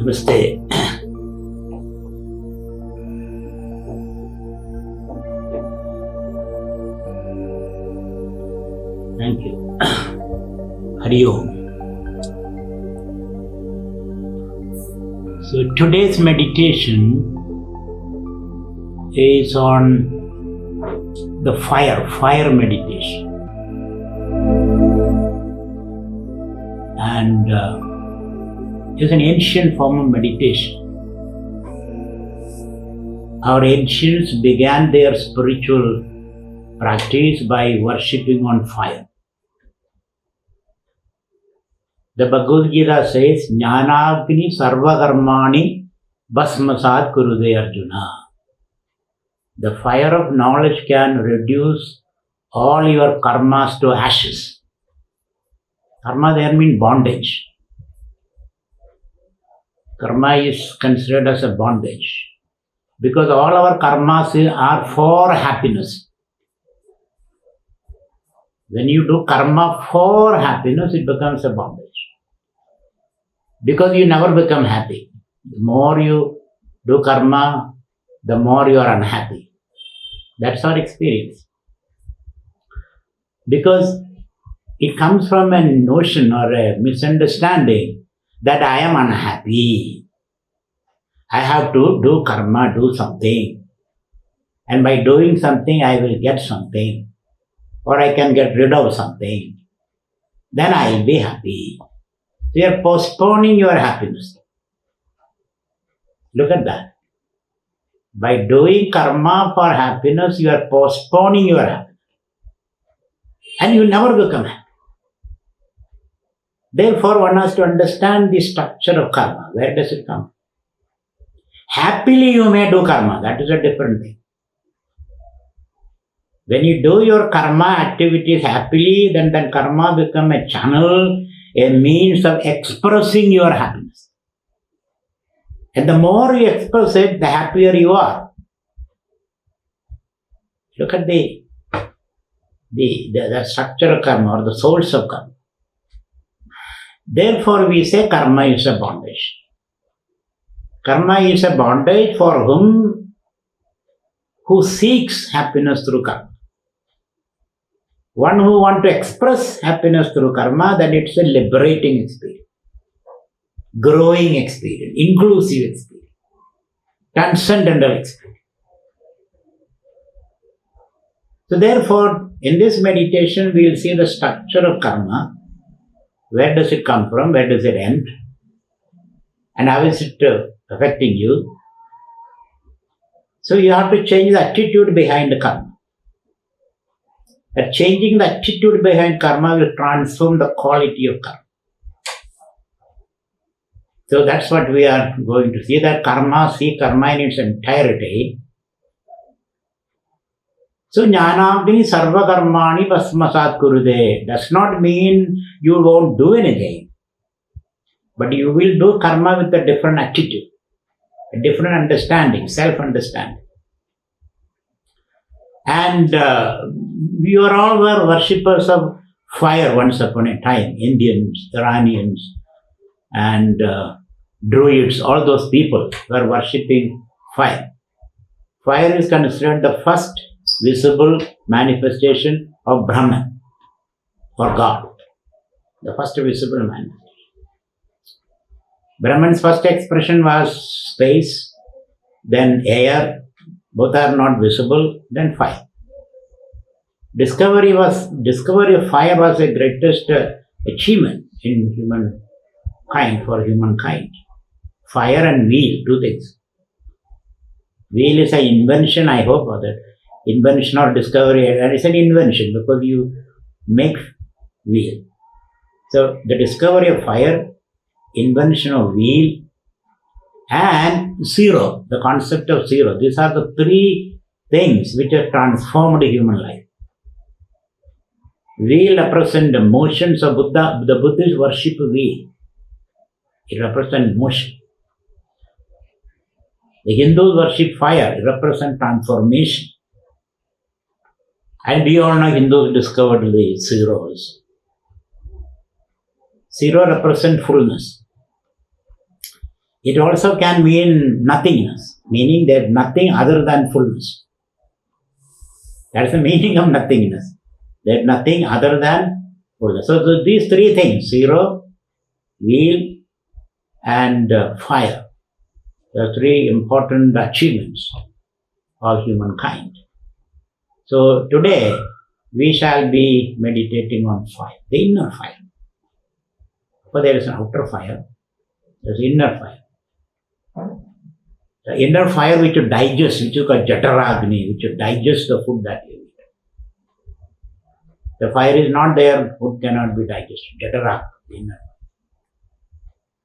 Namaste. Thank you. Hari Om. So today's meditation is on the fire meditation. And it's an ancient form of meditation. Our ancients began their spiritual practice by worshipping on fire. The Bhagavad Gita says, Jnanagni sarvakarmani bhasmasat kurude Arjuna. The fire of knowledge can reduce all your karmas to ashes. Karma there means bondage. Karma is considered as a bondage because all our karmas are for happiness. When you do karma for happiness, it becomes a bondage. Because you never become happy. The more you do karma, the more you are unhappy. That's our experience. Because it comes from a notion or a misunderstanding that I am unhappy. I have to do karma, do something. And by doing something, I will get something. Or I can get rid of something. Then I will be happy. So you are postponing your happiness. Look at that. By doing karma for happiness, you are postponing your happiness. And you never become happy. Therefore, one has to understand the structure of karma. Where does it come? Happily you may do karma. That is a different thing. When you do your karma activities happily, then karma becomes a channel, a means of expressing your happiness. And the more you express it, the happier you are. Look at the structure of karma or the source of karma. Therefore, we say karma is a bondage. Karma is a bondage for who seeks happiness through karma. One who wants to express happiness through karma, then it's a liberating experience, growing experience, inclusive experience, transcendental experience. So therefore, in this meditation, we will see the structure of karma. Where does it come from? Where does it end? And how is it affecting you? So you have to change the attitude behind the karma. And changing the attitude behind karma will transform the quality of karma. So that's what we are going to see, that see karma in its entirety. So jnanagni sarva karmani bhasmasat kurude does not mean you won't do anything. But you will do karma with a different attitude, a different understanding, self-understanding. And we are all were worshippers of fire once upon a time. Indians, Iranians, and Druids, all those people were worshipping fire. Fire is considered the first visible manifestation of Brahman, or God. The first visible manifestation. Brahman's first expression was space, then air, both are not visible, then fire. Discovery of fire was the greatest achievement in for humankind. Fire and wheel, two things. Wheel is an invention, I hope, or that invention or discovery, and it's an invention because you make wheel. So the discovery of fire, invention of wheel, and zero, the concept of zero. These are the three things which have transformed human life. Wheel represents the motions of Buddha. The Buddhists worship wheel. It represents motion. The Hindus worship fire. It represents transformation. And we all know Hindus discovered the zeros. Zero represents fullness. It also can mean nothingness, meaning there's nothing other than fullness. That's the meaning of nothingness. There's nothing other than fullness. So these three things, zero, wheel, and fire, the three important achievements of humankind. So today we shall be meditating on fire, the inner fire. But there is an outer fire, there is inner fire. The inner fire which you digest, which you call Jataragni, which you digest the food that you eat. The fire is not there, food cannot be digested. Jatarag, the inner.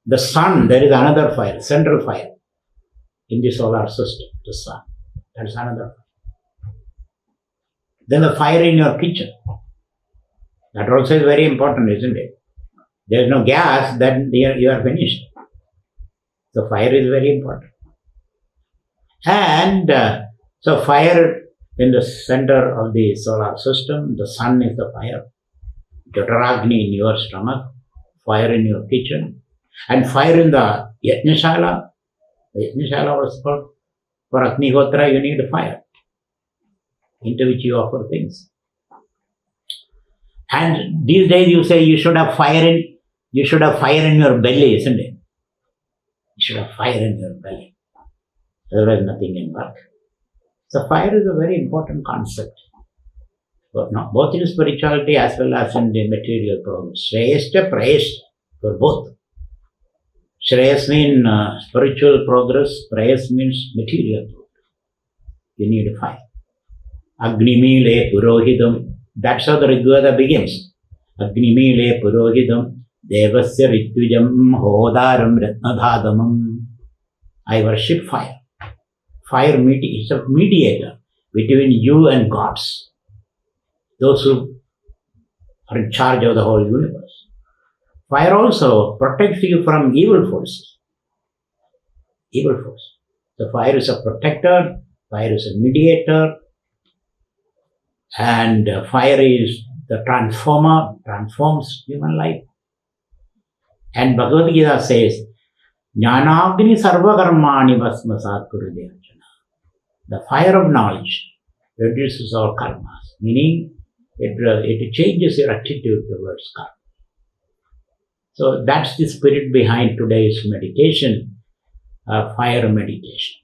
The sun, there is another fire, central fire in the solar system, the sun. That's another fire. Then the fire in your kitchen. That also is very important, isn't it? There is no gas, then you are finished. So fire is very important. And so fire in the center of the solar system, the sun is the fire. Jataragni in your stomach, fire in your kitchen, and fire in the Yajnashala. The Yajnashala was called, for Agnihotra you need fire, into which you offer things. And these days you say you should have fire in your belly, isn't it? You should have fire in your belly. Otherwise nothing can work. So fire is a very important concept. But no, both in spirituality as well as in the material progress. Shreyashta, prayashta, for both. Shreyas means spiritual progress, prayas means material progress. You need fire. Agnimile purohidam. That's how the Rigveda begins. Agnimile purohidam devasya ritujam hodaram ratnadhadamam. I worship fire. Fire is a mediator between you and gods, those who are in charge of the whole universe. Fire also protects you from evil forces. Evil force. So fire is a protector, fire is a mediator, and fire is the transformer, transforms human life. And Bhagavad Gita says, Jnanagni sarva karmani bhasmasat kurudya. The fire of knowledge reduces all karmas, meaning it changes your attitude towards karma. So that's the spirit behind today's meditation, fire meditation.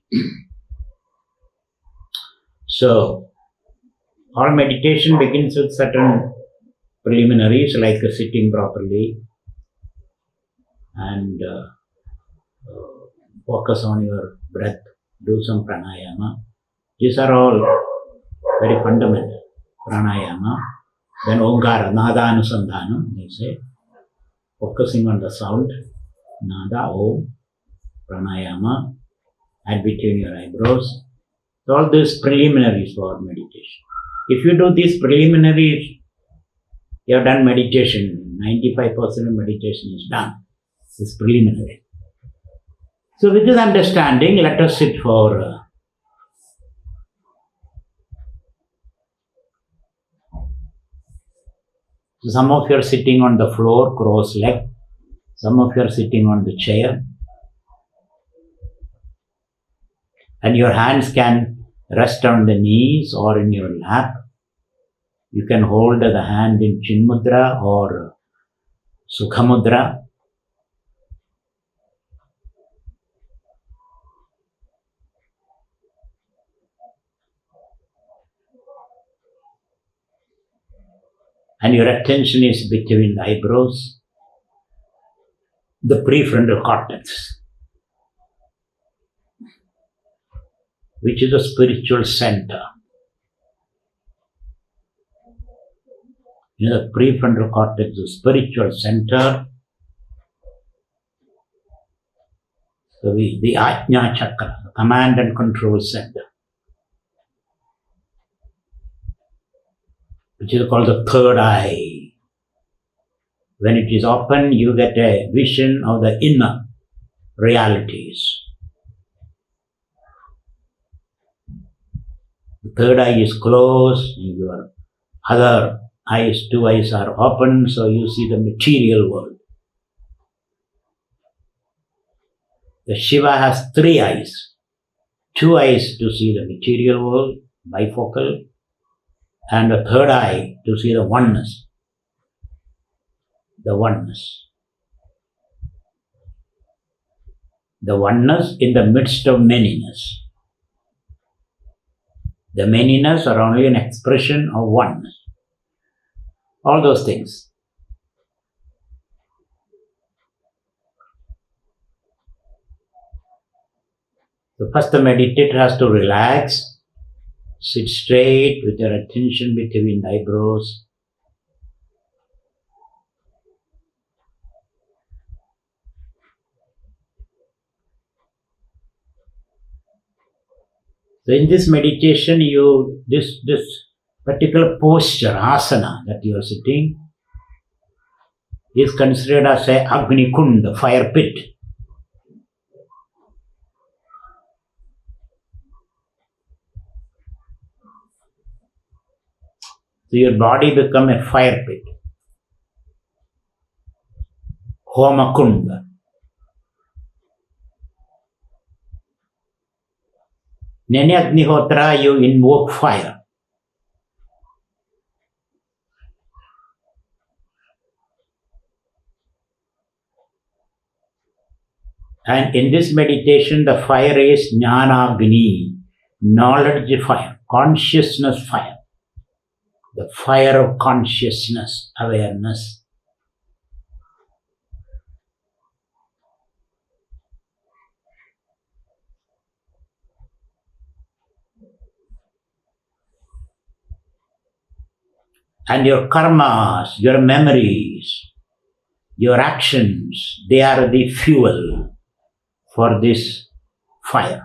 So, all meditation begins with certain preliminaries like sitting properly and focus on your breath, do some pranayama. These are all very fundamental. Pranayama, then Omkara, Nada Anusandhanam, they say, focusing on the sound, Nada, Om, Pranayama, and between your eyebrows. So all these preliminaries for meditation. If you do these preliminaries, you have done meditation. 95% of meditation is done. This preliminary. So with this understanding, let us sit for some of you are sitting on the floor, cross-legged. Some of you are sitting on the chair. And your hands can rest on the knees or in your lap. You can hold the hand in Chinmudra or Sukhamudra. And your attention is between the eyebrows, the prefrontal cortex, which is the spiritual center. You know, the prefrontal cortex is the spiritual center. So the Ajna Chakra, the command and control center, which is called the third eye. When it is open, you get a vision of the inner realities. The third eye is closed, your other eyes, two eyes are open, so you see the material world. The Shiva has three eyes. Two eyes to see the material world, bifocal, and a third eye to see the oneness. The oneness. The oneness in the midst of manyness. The manyness are only an expression of oneness. All those things. So first the meditator has to relax, sit straight with your attention between the eyebrows. So in this meditation, this particular posture, asana that you are sitting, is considered as a Agni Kund, fire pit. So your body become a fire pit. Homa Kunda. In any Agnihotra, you invoke fire. And in this meditation, the fire is Jnana Agni, knowledge fire, consciousness fire. The fire of consciousness, awareness. And your karmas, your memories, your actions, they are the fuel for this fire.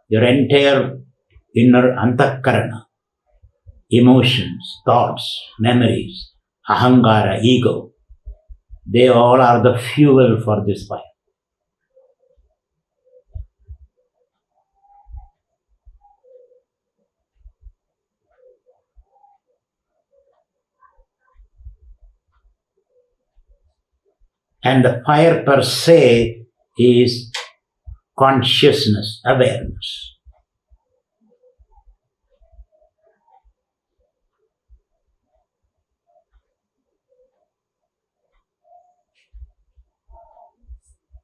Your entire inner antakarana, emotions, thoughts, memories, ahangara, ego, they all are the fuel for this fire. And the fire per se is consciousness, awareness.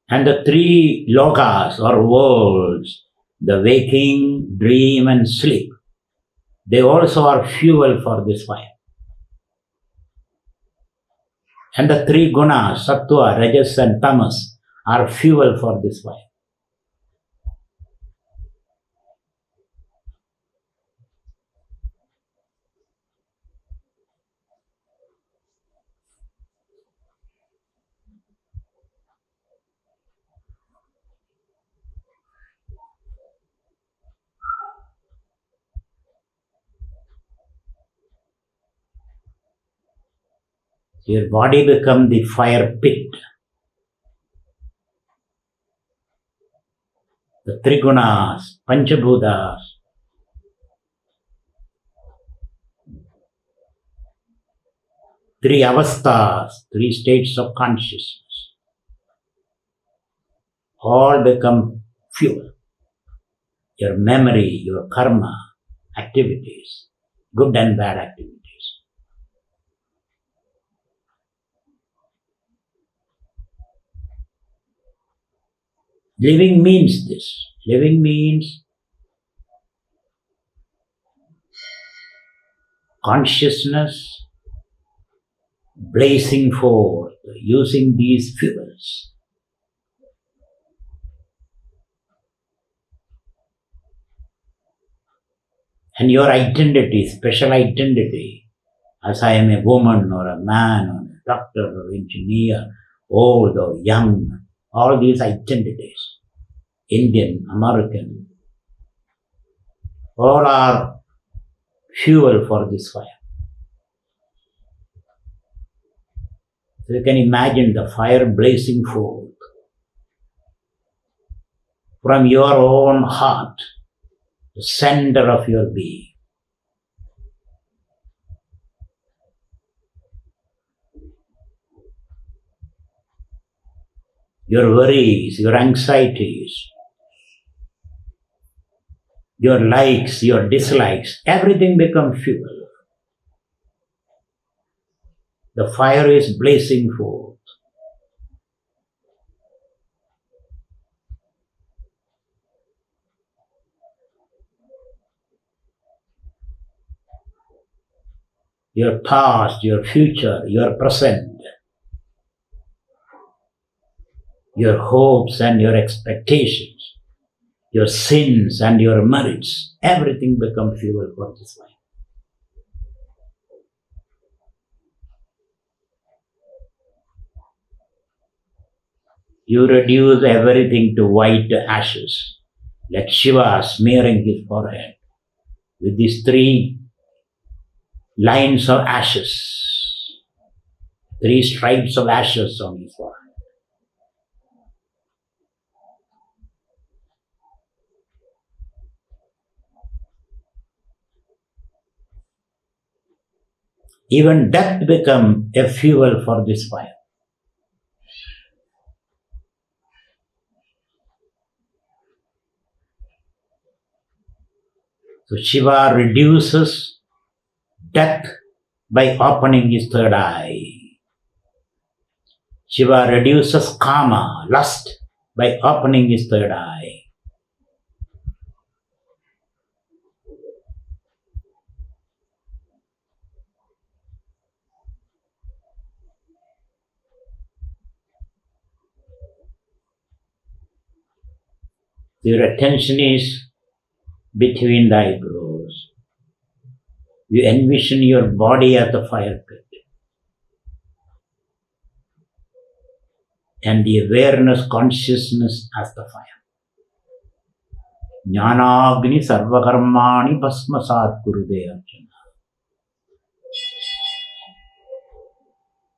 And the three lokas or worlds, the waking, dream and sleep, they also are fuel for this fire. And the three gunas, sattva, rajas and tamas, are fuel for this fire. Your body becomes the fire pit. The trigunas, panchabhutas, three avasthas, three states of consciousness, all become fuel. Your memory, your karma, activities, good and bad activities. Living means this. Living means consciousness blazing forth using these fuels. And your identity, special identity, as I am a woman or a man or a doctor or engineer, old or young, all these identities, Indian, American, all are fuel for this fire. So you can imagine the fire blazing forth from your own heart, the center of your being. your worries, your anxieties, your likes, your dislikes, everything becomes fuel. The fire is blazing forth. Your past, your future, your present, your hopes and your expectations, your sins and your merits, everything becomes fuel for this life. You reduce everything to white ashes, like Shiva smearing his forehead with these three lines of ashes, three stripes of ashes on his forehead. Even death becomes a fuel for this fire. So Shiva reduces death by opening his third eye. Shiva reduces kama, lust, by opening his third eye. Your attention is between the eyebrows. You envision your body as the fire pit. And the awareness, consciousness as the fire. Jnanagni sarvakarmani bhasmasat kurude Arjuna.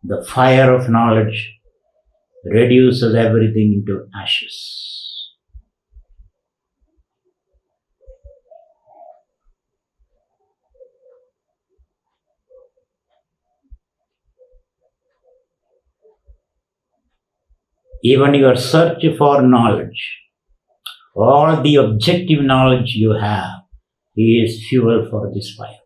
The fire of knowledge reduces everything into ashes. Even your search for knowledge, all the objective knowledge you have, is fuel for this fire.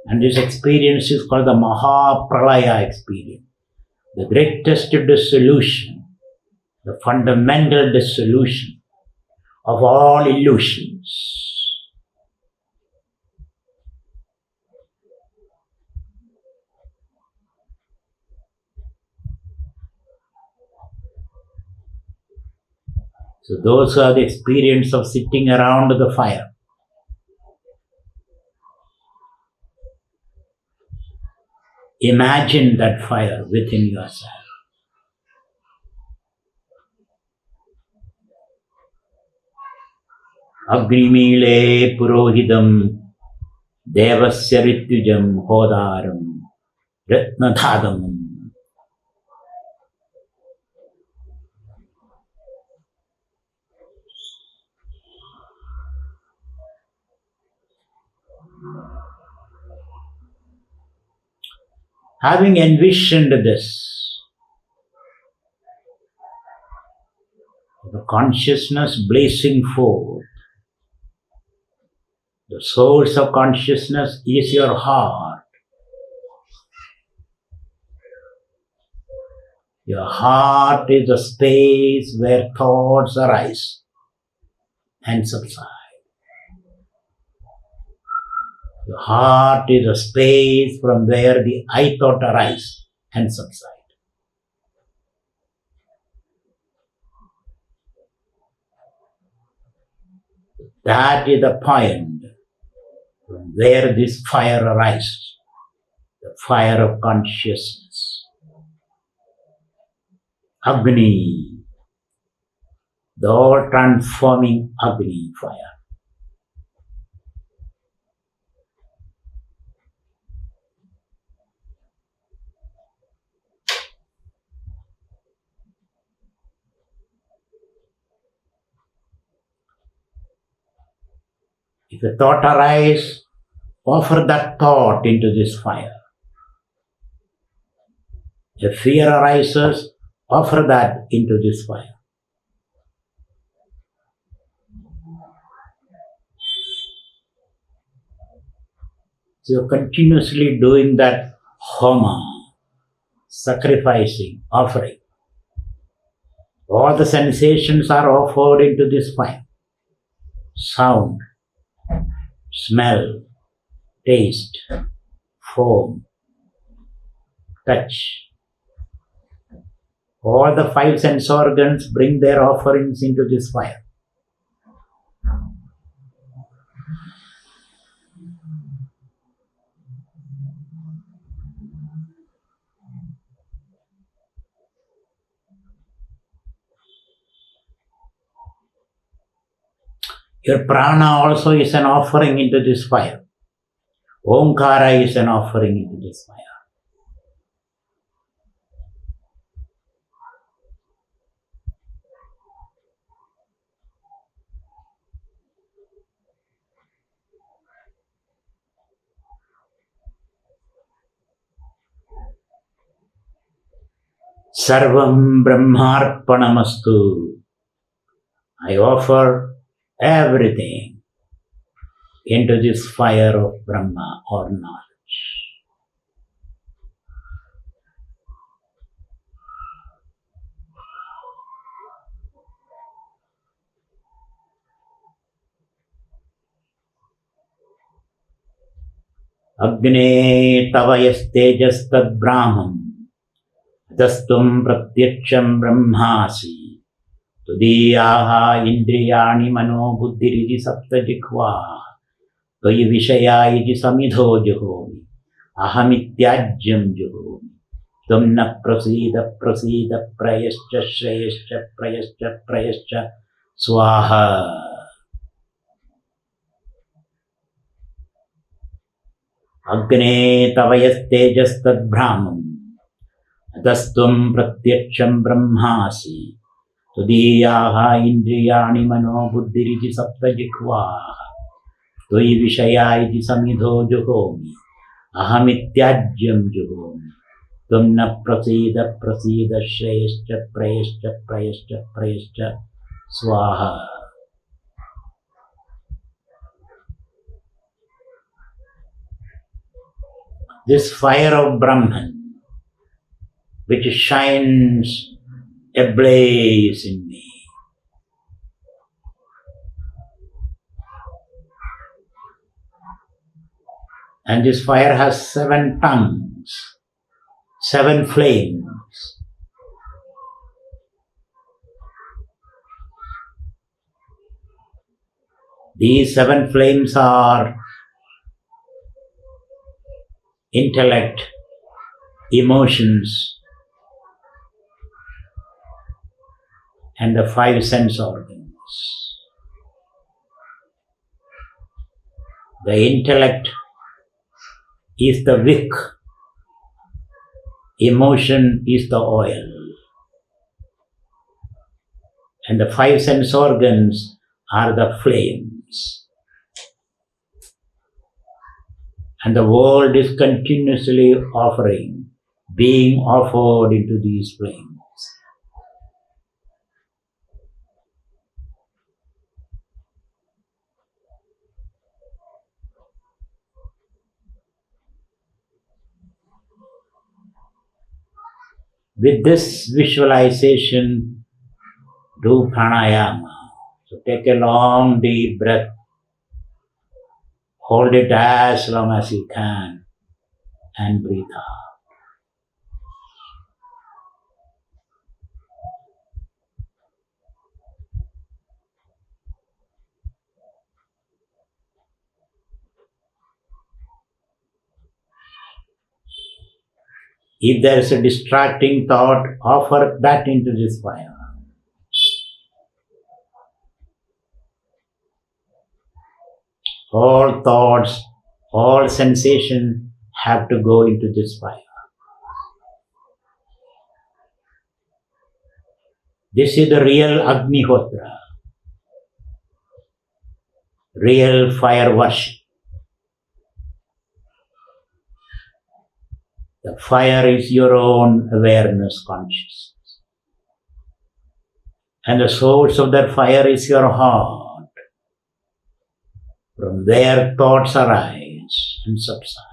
And this experience is called the Mahapralaya experience, the greatest dissolution, the fundamental dissolution of all illusions. So those who have the experience of sitting around the fire, imagine that fire within yourself. Agrimile purohidam devasya rityujam hodaram ratnadhadamam. Having envisioned this, the consciousness blazing forth, the source of consciousness is your heart. Your heart is the space where thoughts arise and subside. Your heart is a space from where the I thought arise and subside. That is the point from where this fire arises, the fire of consciousness. Agni, the all-transforming Agni fire. If a thought arises, offer that thought into this fire. If fear arises, offer that into this fire. So continuously doing that homa, sacrificing, offering. All the sensations are offered into this fire. Sound, smell, taste, form, touch. All the five sense organs bring their offerings into this fire. Your prana also is an offering into this fire. Omkara is an offering into this fire. Sarvam Brahmarpanamastu. I offer everything into this fire of Brahma or knowledge. Agne tavayastejastad brahmam dastum pratyaksham brahmasi tudiyaha indriyani mano buddhiriji saptajikva tvayi vishayayiji samidho juhomi ahamityajyam juhomi tum na prasida prasida prayascha shreyascha prayascha prayascha swaha. Agne tavayastejastad brahmam dastum pratyaksham brahmasi tudiyaha indriyani mano buddhiriji saptajikva tvayi vishayayiji samidho juhomi ahamityajyam juhomi tum na prasida prasida shreyascha prayascha prayascha prayascha swaha. This fire of Brahman, which shines ablaze in me, and this fire has 7 tongues, 7 flames. These 7 flames are intellect, emotions, and the 5 sense organs. The intellect is the wick, emotion is the oil, and the 5 sense organs are the flames. And the world is continuously offering, being offered into these flames. With this visualization, do pranayama. So take a long deep breath. Hold it as long as you can and breathe out. If there is a distracting thought, offer that into this fire. All thoughts, all sensation have to go into this fire. This is the real Agnihotra. real fire worship. The fire is your own awareness consciousness. And the source of that fire is your heart, from where thoughts arise and subside.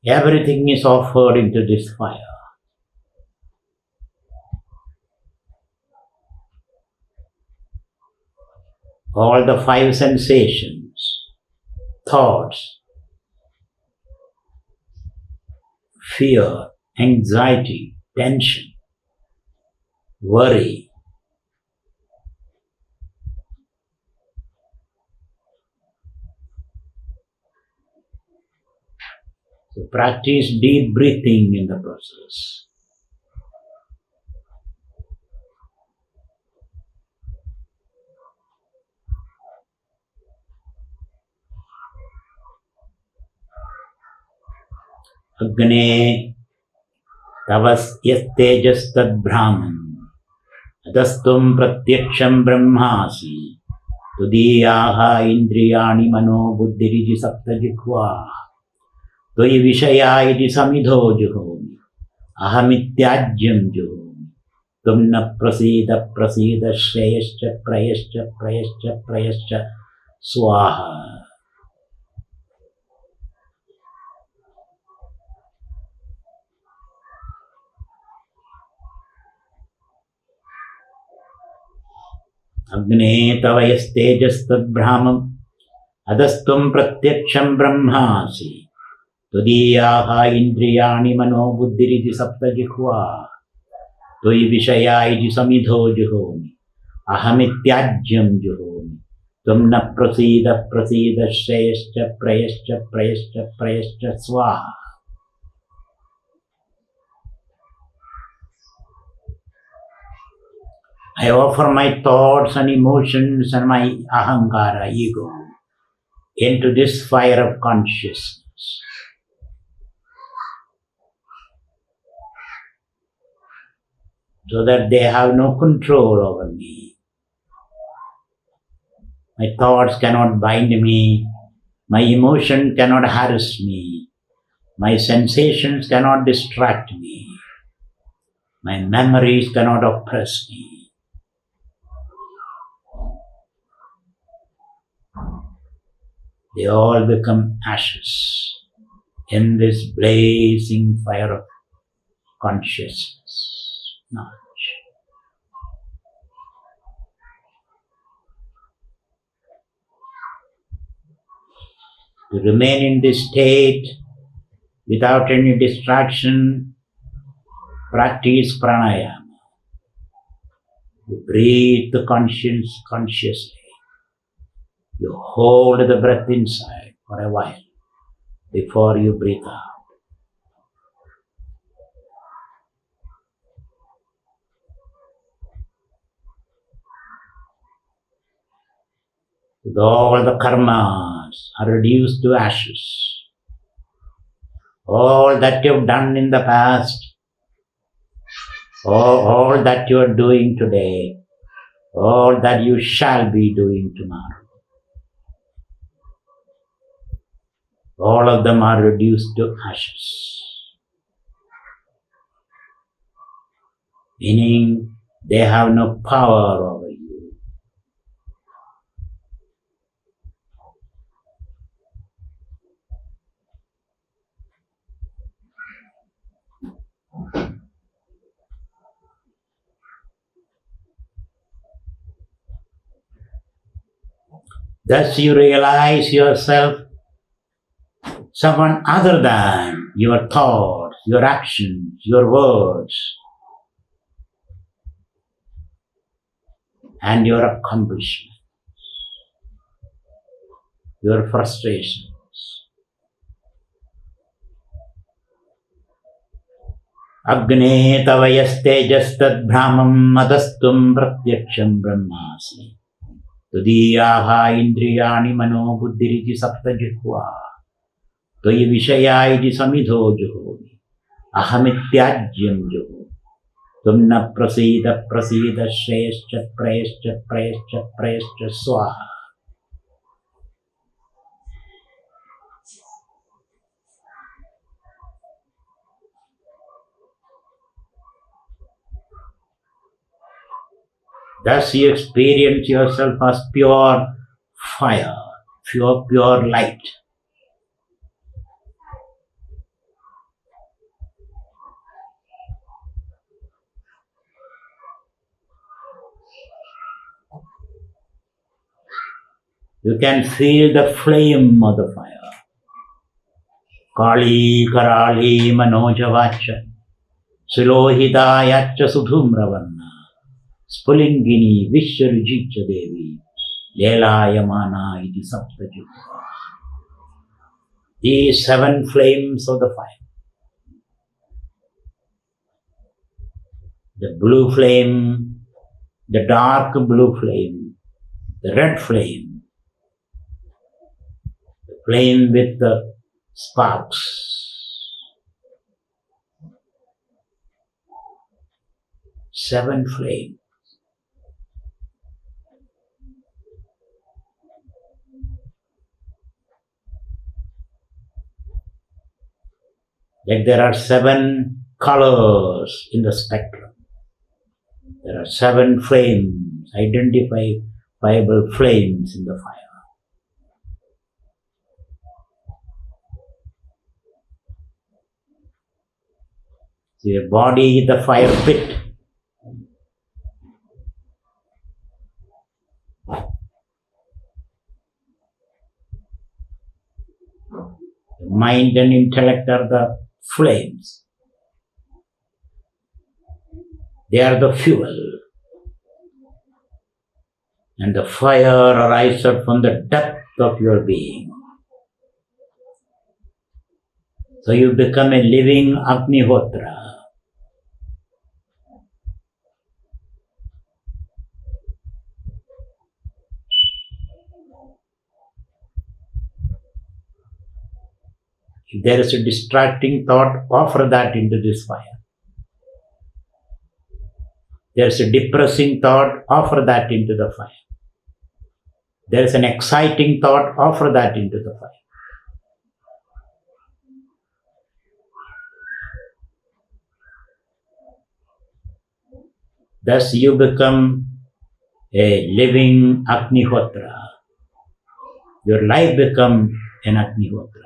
Everything is offered into this fire. All the five sensations, thoughts, fear, anxiety, tension, worry, so practice deep breathing in the process. Agne tavasyastejastad brahman adastum pratyaksham brahmasi tudiyaha indriyani mano buddhiriji saptajikva Tvai vishaya iti samidho juhomi ahamityajyam juhomi tum na prasida prasida shreyascha prayascha prayascha prayascha swaha. Agne tavayastejastad brahmam adastum pratyaksham brahmasi Tudiyaha indriyani mano buddhiriti saptajikva Tvai vishaya iti samidho juhomi ahamityajyam juhomi tum na prasida prasida shreyascha prayascha prayascha prayascha swaha. I offer my thoughts and emotions and my ahankara, ego, into this fire of consciousness. So that they have no control over me. My thoughts cannot bind me, my emotion cannot harass me, my sensations cannot distract me, my memories cannot oppress me. They all become ashes in this blazing fire of consciousness, knowledge. To remain in this state without any distraction, practice pranayama. You breathe the conscience consciously. You hold the breath inside for a while before you breathe out. With all the karmas are reduced to ashes. All that you've done in the past, all that you are doing today, all that you shall be doing tomorrow. All of them are reduced to ashes. Meaning they have no power over you. Thus you realize yourself someone other than your thoughts, your actions, your words, and your accomplishments, your frustrations. Agne tava yastejastad brahmam adastum pratyaksham brahmasi. Tudiyaha indriyani mano buddhiriti sapta jihva. Toyi vishayayiti samidho juhomi. Ahamityajyam juhomi. Tumna prasida prasida shreyascha prayascha prayascha prayascha swaha. Thus you experience yourself as pure fire, pure light. You can feel the flame of the fire. Kali karali manojavacha sulohitayacha sudhumravanna spulingini vishwarujicha devi lelayamana iti saptajuha. These 7 flames of the fire. The blue flame, the dark blue flame, the red flame, the flame with the sparks, seven flames. Like there are 7 colors in the spectrum. There are 7 flames, identifiable flames in the fire. So your body is the fire pit. The mind and intellect are the flames. They are the fuel. And the fire arises from the depth of your being. So you become a living Agnihotra. If there is a distracting thought, offer that into this fire. There is a depressing thought, offer that into the fire. There is an exciting thought, offer that into the fire. Thus you become a living Agnihotra. Your life becomes an Agnihotra.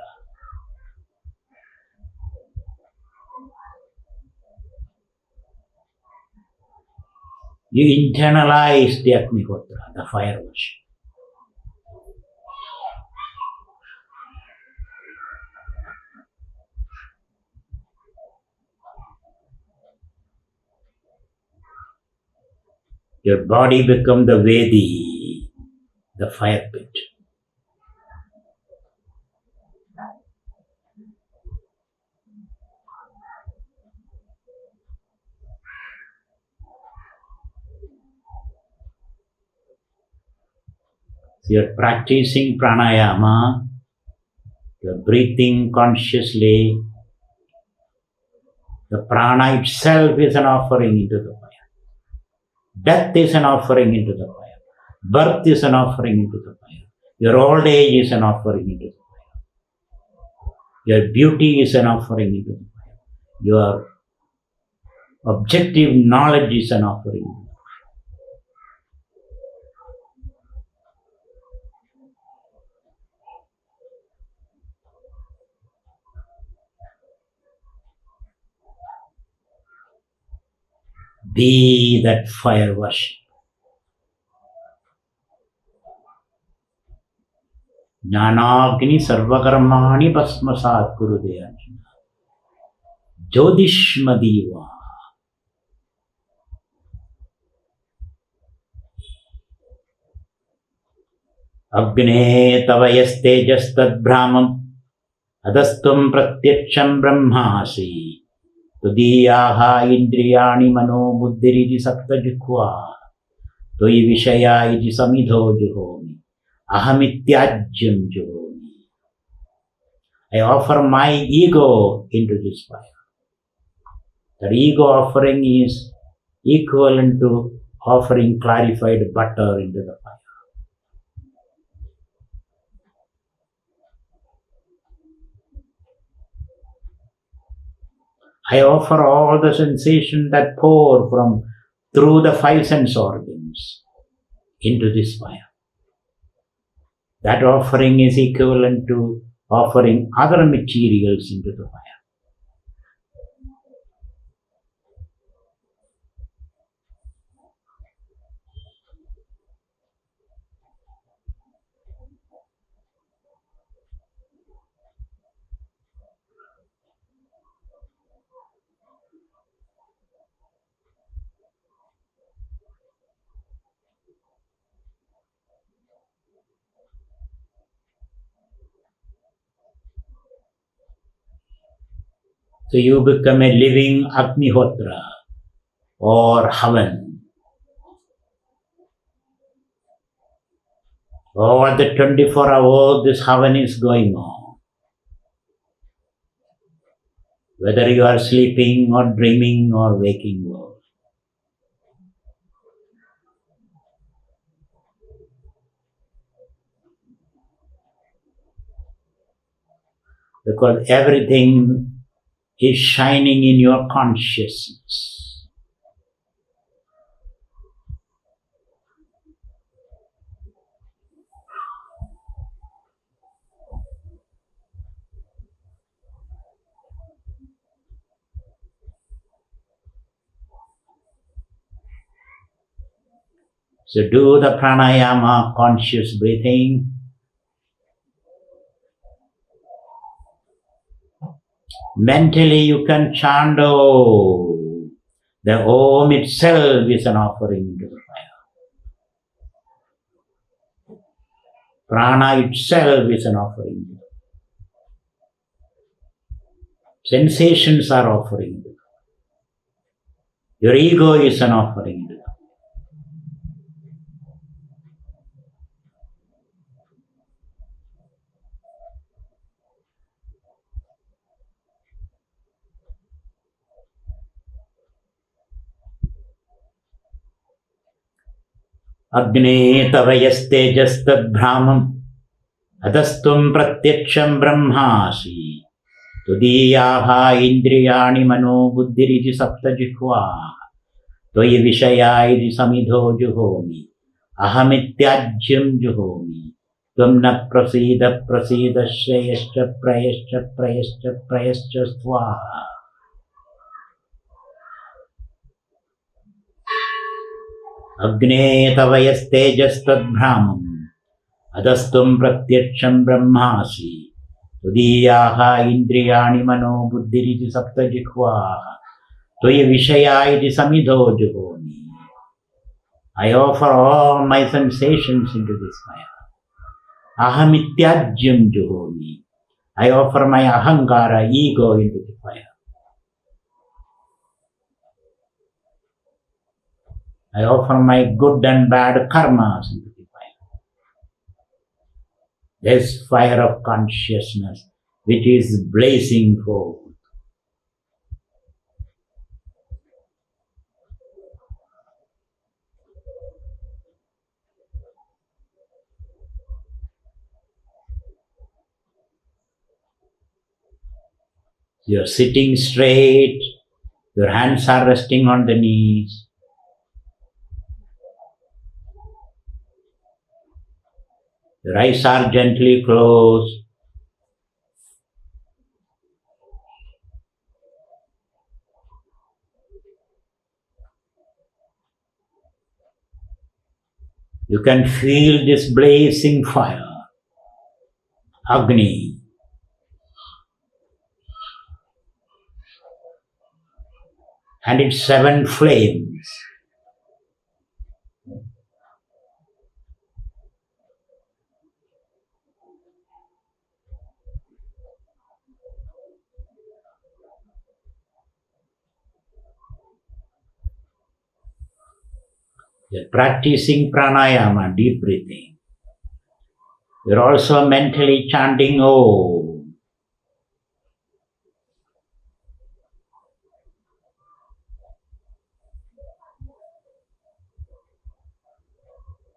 You internalize the Agnihotra, the fire worship. Your body becomes the Vedi, the fire pit. So you're practicing pranayama, you're breathing consciously. The prana itself is an offering into the fire. Death is an offering into the fire. Birth is an offering into the fire. Your old age is an offering into the fire. Your beauty is an offering into the fire. Your objective knowledge is an offering. Be that fire worship. Jnanagni sarvakarmani bhasmasat kurude Arjuna. Jyotishmadiva. Agne tava yastejastad brahmam adastum pratyaksham brahmasi. Tudiyaha indriyani mano buddhiriji sapta jikhva Toi vishaya iji samidho juhomi ahamityajyam juhomi. I offer my ego into this fire. That ego offering is equivalent to offering clarified butter into the fire. I offer all the sensation that pour from through the five sense organs into this fire. That offering is equivalent to offering other materials into the fire. So you become a living Agnihotra or Havan. Over the 24 hours, this Havan is going on. Whether you are sleeping or dreaming or waking up. Because everything is shining in your consciousness. So do the pranayama, conscious breathing. Mentally you can chant Om. The Om itself is an offering into the fire. Prana itself is an offering. Sensations are offering. Your ego is an offering. Agne tavayastejastadbhramam adastum pratyaksham brahmasi tudiyaha indriyani mano buddhiriji sapta jikhva Toi vishaya iti samidho juhomi ahamityajyam juhomi Tvam na prasida prasida shreyascha prayascha prayascha prayascha swaha. Agne tavayastejastadbhramam adastum pratyaksham brahmasi tudiyaha indriyani mano buddhiriji sapta jikhva Toi vishaya iti samidho juhomi. I offer all my sensations into this fire. Ahamityajyam juhomi. I offer my ahankara, ego into the fire. I offer my good and bad karmas into the fire. This fire of consciousness which is blazing forth. You are sitting straight, your hands are resting on the knees. Your eyes are gently closed. You can feel this blazing fire, Agni. And its 7 flames. You're practicing pranayama, deep breathing. You're also mentally chanting Om.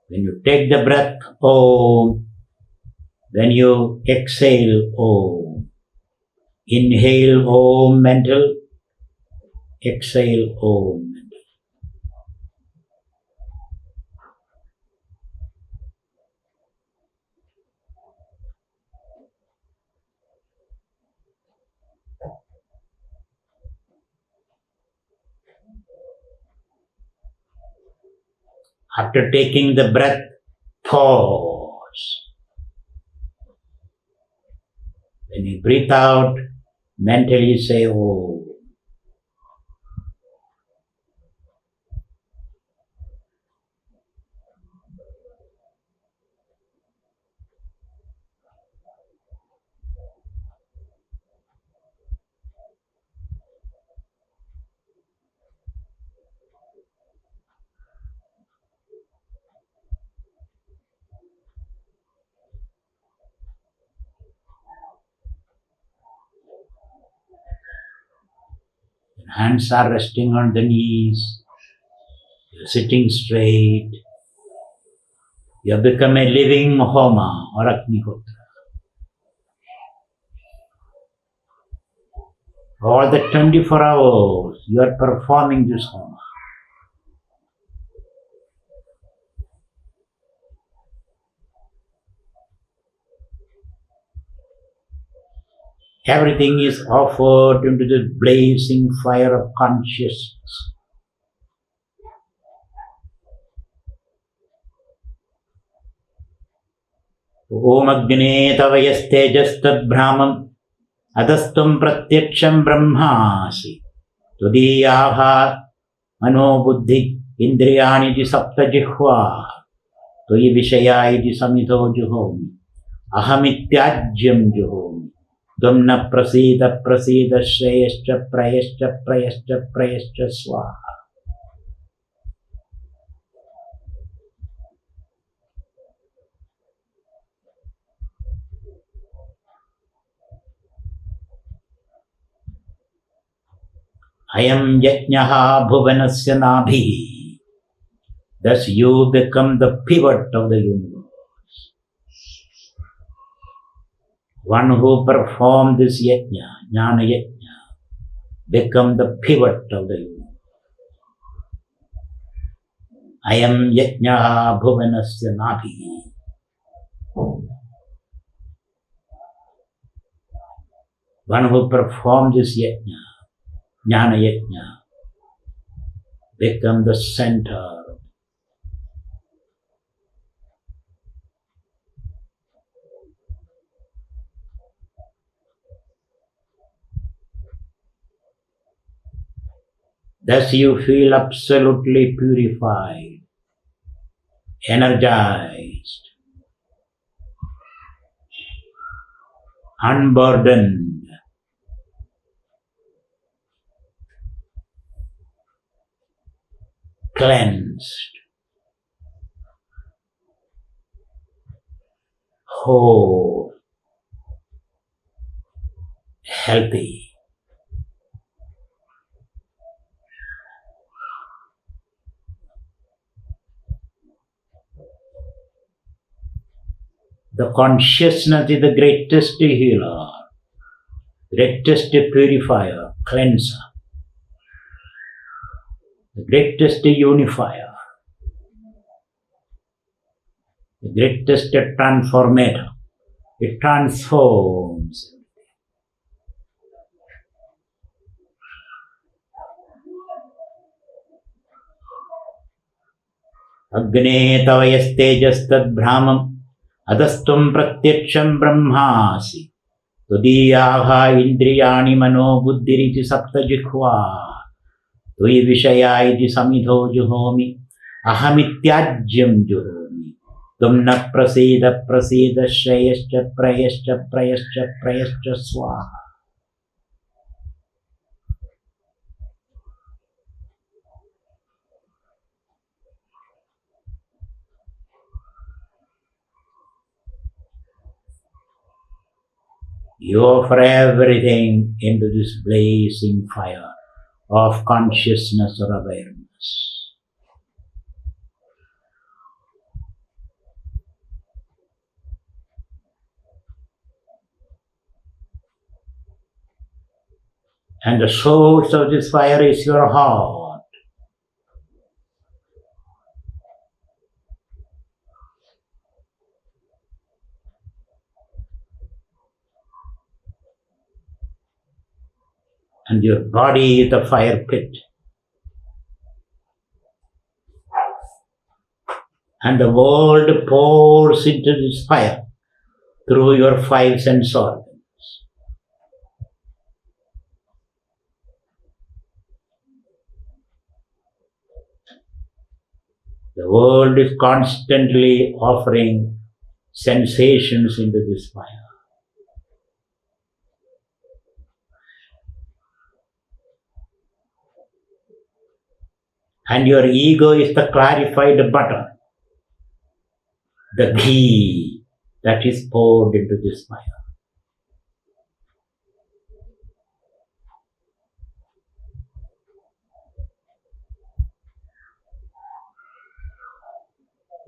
When you take the breath, Om. When you exhale, Om. Inhale, Om, mental. Exhale, Om. After taking the breath, pause. When you breathe out, mentally say Om. Hands are resting on the knees. You're sitting straight. You have become a living Homa or Agnihotra. All the 24 hours, you are performing this Homa. Everything is offered into the blazing fire of consciousness. Om Agne Tavayastejastad Brahmam Adastum Pratyaksham Brahmasi Tudiyabha Mano Buddhi Indriyani Ji Sapta Jihva Tuyi Vishaya Iti Samito Juhomi Ahamityajyam Juhomi Dumna Prasida Prasida Shreyascha Prayascha Prayascha Prayascha Swaha. Ayam Yajnaha Bhuvanasya Nabhi. Thus you become the pivot of the universe. One who performed this yajna, jnana yajna, become the pivot of the universe. Ayam Yajnaha Bhuvanasya Nabhi. One who performed this yajna, jnana yajna, become the center. Thus you feel absolutely purified, energized, unburdened, cleansed, whole, healthy. The consciousness is the greatest healer, greatest purifier, cleanser, the greatest unifier, the greatest transformator. It transforms. Agne tavayastejastad brahmam adastum pratyaksham brahmasi tudiyabha indriyani mano buddhiriti sapta jikhva tuyi vishaya iti samidho juhomi ahamityajyam juhomi tumna prasida prasida shreyascha prayascha prayascha prayascha swaha. You offer everything into this blazing fire of consciousness or awareness. And the source of this fire is your heart. And your body is the fire pit. And the world pours into this fire through your five sense organs. The world is constantly offering sensations into this fire. And your ego is the clarified butter, the ghee that is poured into this fire.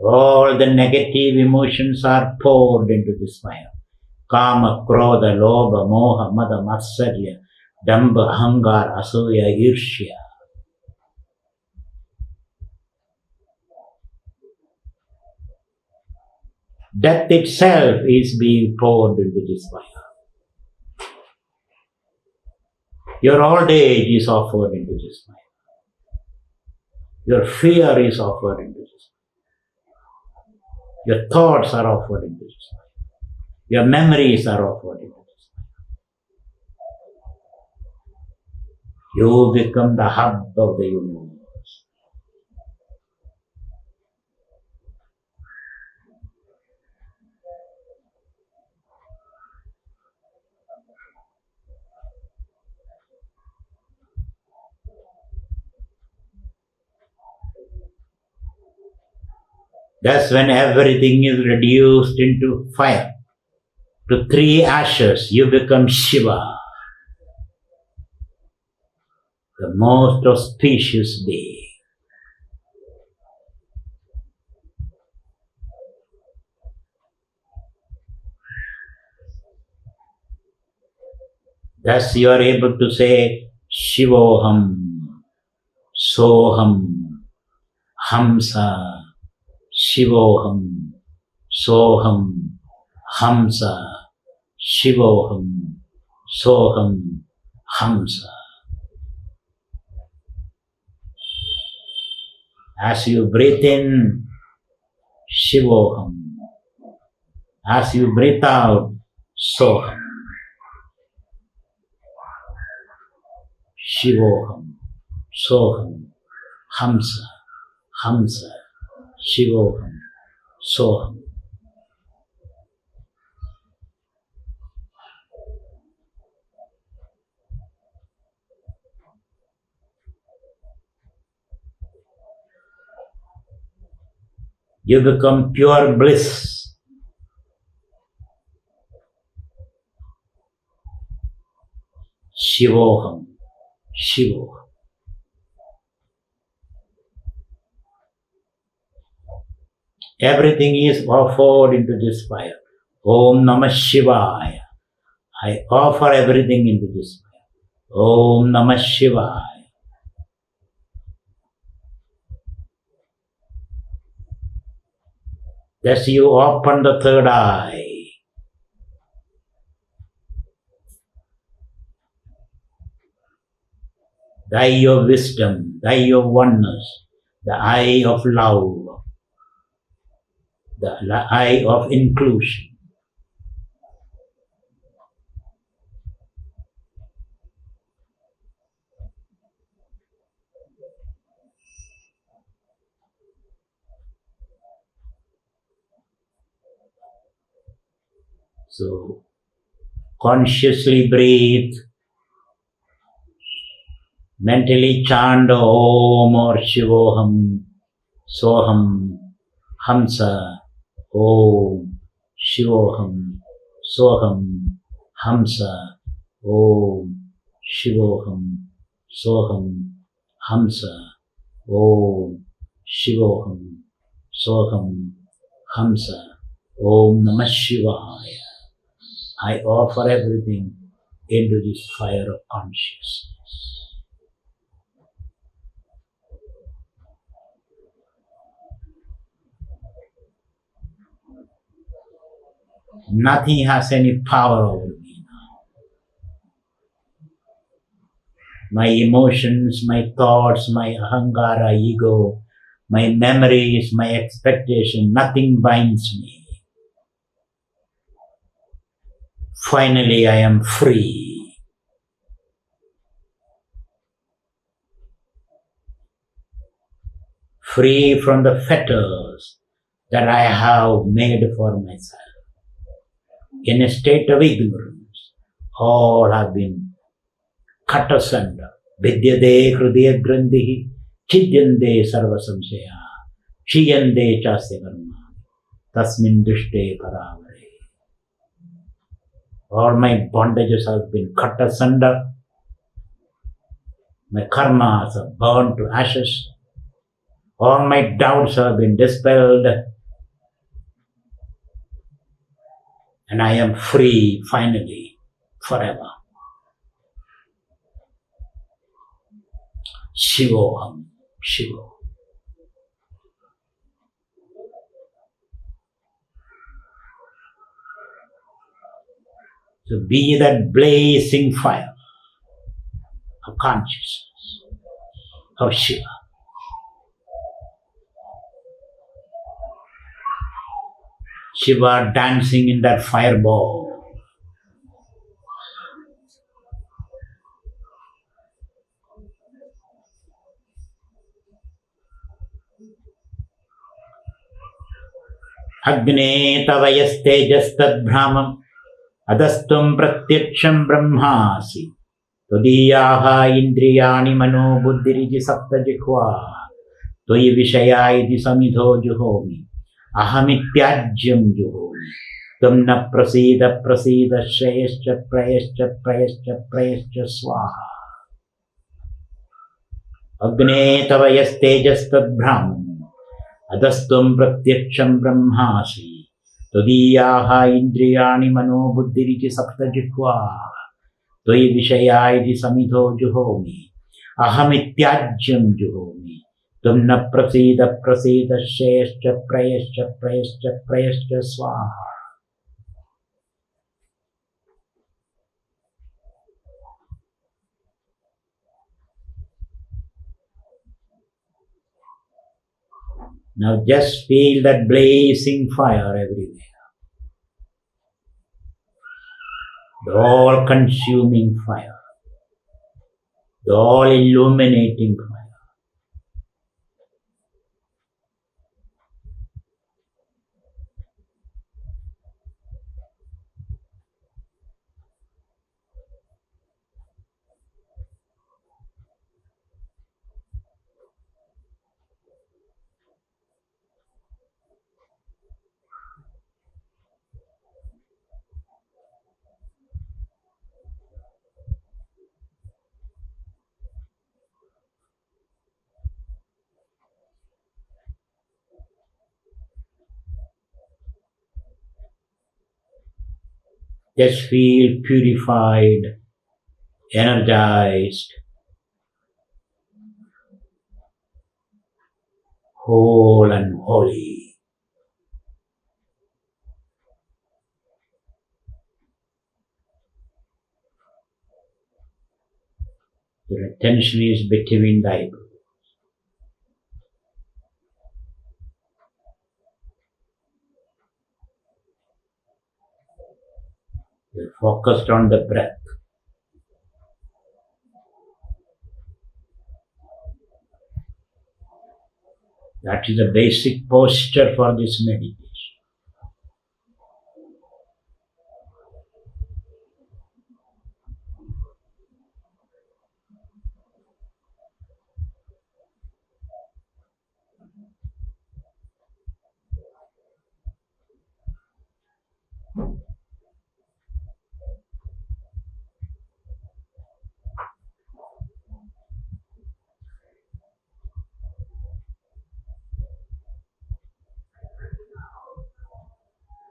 All the negative emotions are poured into this fire. Kama, Krodha, Lobha, Moha, Mada, Matsarya, Damba, Ahangar, Asuya, Irshya. Death itself is being poured into this fire. Your old age is offered into this fire. Your fear is offered into this fire. Your thoughts are offered into this fire. Your memories are offered into this fire. You become the hub of the universe. Thus, when everything is reduced into fire, to three ashes, you become Shiva, the most auspicious day. Thus, you are able to say Shivoham, Soham, Hamsa, Shivoham, Soham, Hamsa, Shivoham, Soham, Hamsa. As you breathe in, Shivoham. As you breathe out, Soham. Shivoham, Soham, Hamsa, Hamsa, Shivoham, Soham. You become pure bliss. Shivoham, Shivoham. Everything is offered into this fire. Om Namah Shivaya. I offer everything into this fire. Om Namah Shivaya. Thus you open the third eye. The eye of wisdom, the eye of oneness, the eye of love, the eye of inclusion. So, consciously breathe, mentally chant Om or Shivoham, Soham, Hamsa, Om, Shivoham, Soham, Hamsa, Om, Shivoham, Soham, Hamsa, Om, Shivoham, Soham, Hamsa, Om Namah Shivaya. I offer everything into this fire of consciousness. Nothing has any power over me now. My emotions, my thoughts, my ahankara, ego, my memories, my expectation, nothing binds me. Finally, I am free. Free from the fetters that I have made for myself. In a state of ignorance, all have been cut asunder. Vidyade hrudaya grandhi, chidyande sarva samshaya, chiyande chasya karma, tasmin dushte paravare. All my bondages have been cut asunder. My karmas are burned to ashes. All my doubts have been dispelled. And I am free finally, forever. Shivoham, Shivo. So be that blazing fire of consciousness, of Shiva. Shiva dancing in that fireball. Agne tavayastejastad brahmam adastum pratyaksham brahmasi todiyaha indriyani mano buddhiriji sapta jikhva toyi vishaya iti samidho juhomi ahamityajyam juhomi tam na prasida prasida shreyascha prayascha prayascha prayascha swaha. Agne tavayastejastad brahmam adastum pratyaksham brahmasi todiyaha indriyani mano buddhiriti sapta jihva toyi vishayayiti samidho juhomi ahamityajyam juhomi tum na prasida prasida shreyascha prayascha prayascha prayascha swaha. Now just feel that blazing fire everywhere. The all-consuming fire. The all-illuminating fire. Just feel purified, energized, whole and holy. Your attention is between the eyebrows. You're focused on the breath. That is the basic posture for this meditation.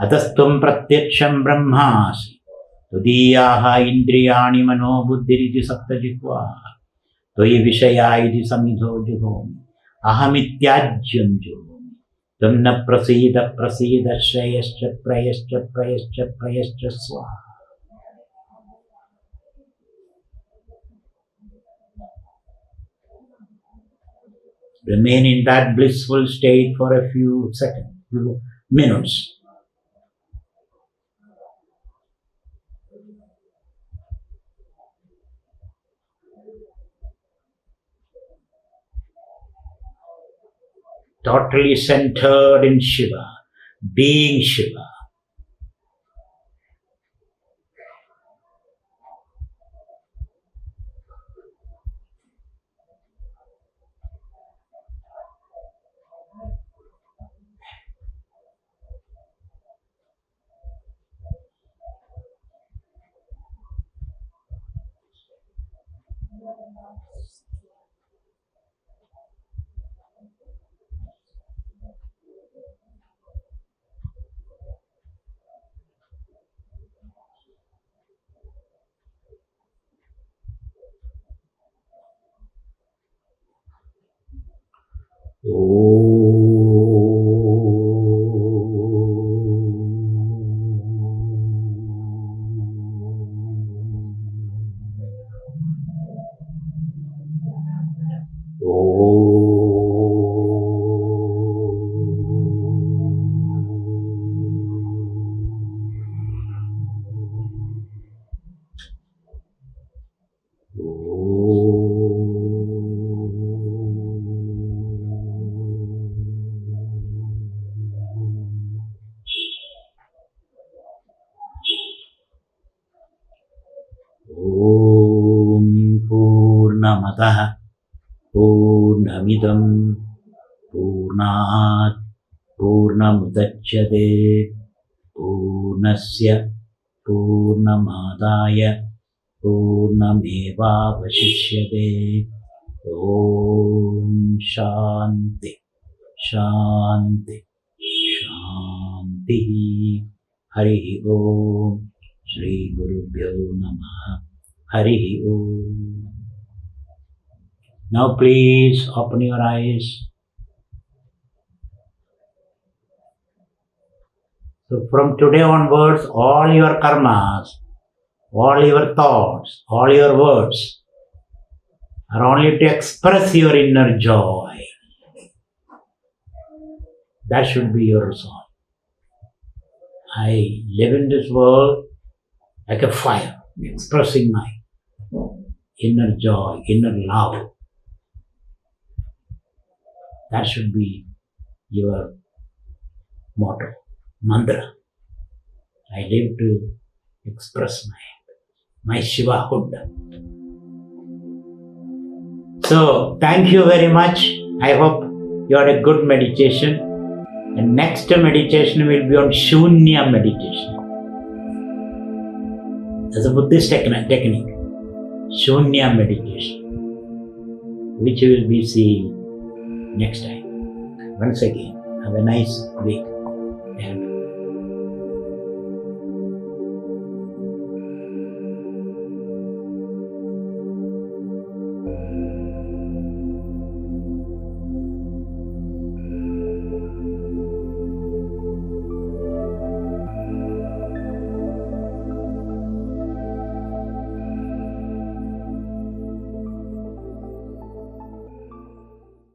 Adastum pratyaksham brahmasi. Tudiyaha indriyani mano buddhiriti saptajitva. Toyi vishaya iti samidho juhomi. Ahamityajyam juhomi. Tamna prasida prasida shreyascha prayascha prayascha prayascha swaha. Remain in that blissful state for a few seconds, few minutes. Totally centered in Shiva, being Shiva. Purnamadaha Purnamidam Purnat Purnamudachyate Purnasya Purnamadaya Purnameva Vashishyate. Om Shanti Shanti Shanti. Hari Om. Shri Gurubhyo Namaha. Hari Om. Now please open your eyes. So from today onwards, all your karmas, all your thoughts, all your words are only to express your inner joy. That should be your resolve. I live in this world like a fire, expressing my inner joy, inner love. That should be your motto, mantra. I live to express my Shivahood. So, thank you very much. I hope you had a good meditation. And next meditation will be on Shunya meditation. That's a Buddhist technique. Shunya meditation, which we will be seeing next time. Once again, have a nice week.